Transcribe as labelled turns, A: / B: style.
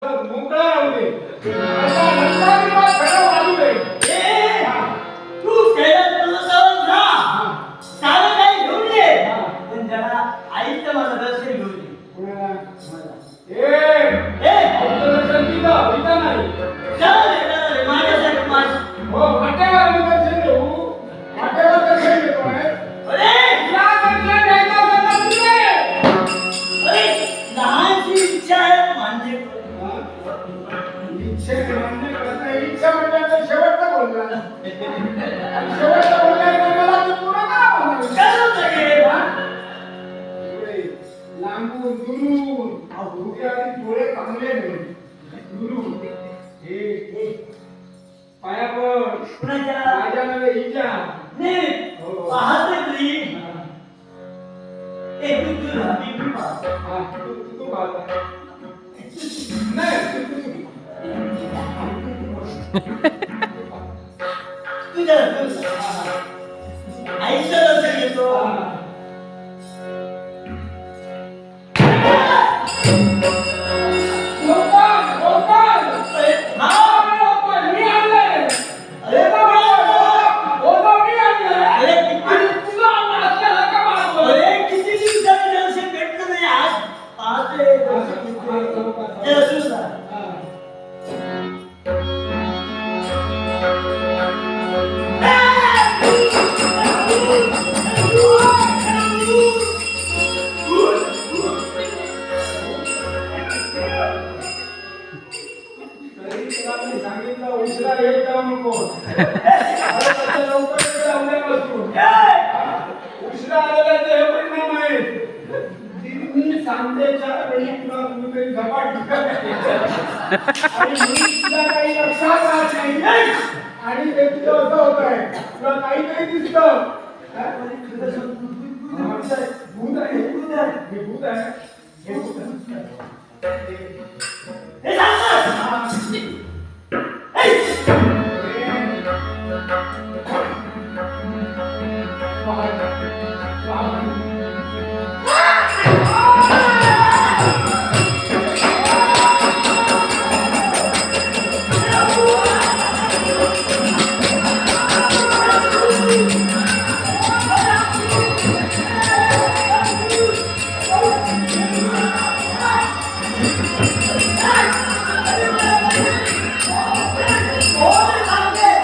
A: मोकळा राहू दे. आता नंतर तुला खरं वाजू दे.
B: तू केलं तुझं सवय जा. सारं काही घेऊन ये. पण जरा आईचं मला दर्शन घेऊन ये.
A: कोणाला?
B: मला.
A: आमचं दर्शन तिथं, इथं नाही.
B: चला रे, माझ्यासाठी माझं.
A: हो, फाट्यावर आम्ही दर्शन घेऊ. फाट्यावर दर्शन घेतोय.
B: अरे,
A: या दर्शन घ्यायचं दर्शन तुझे.
B: अरे, लहानशी इच्छा आहे म्हणजे
A: इच्छा म्हणजे शेवटचं बोलणार. शेवटचं बोलणार मला तू पुरा का म्हणाल?
B: करू सगळे.
A: लांबून दुरून डोक्यावरती डोळे चांगले नाही. दुरून हे पाया पड.
B: कुणाच्या
A: माझ्या नव्हे हिच्या.
B: नीट पाहते तुझी. तू राहती मी पाहतो.
A: हा, तू पाहता. नाही
B: तुझ्या आईचं दर्शन घेतो.
A: सांगितलं उशिरा येत जाऊ नको. लवकर उशिरा आलेला हे परिणाम आहे. मी सांगतेच्या वेळी तुला कुठेतरी झपाट आणि मी तुला काही लक्षात राहत नाही आणि ते तुझं असं होत आहे. तुला काहीतरी दिसतं. भूत आहे. हे भूत आहे. हे भूत आहे.
B: हे सांग.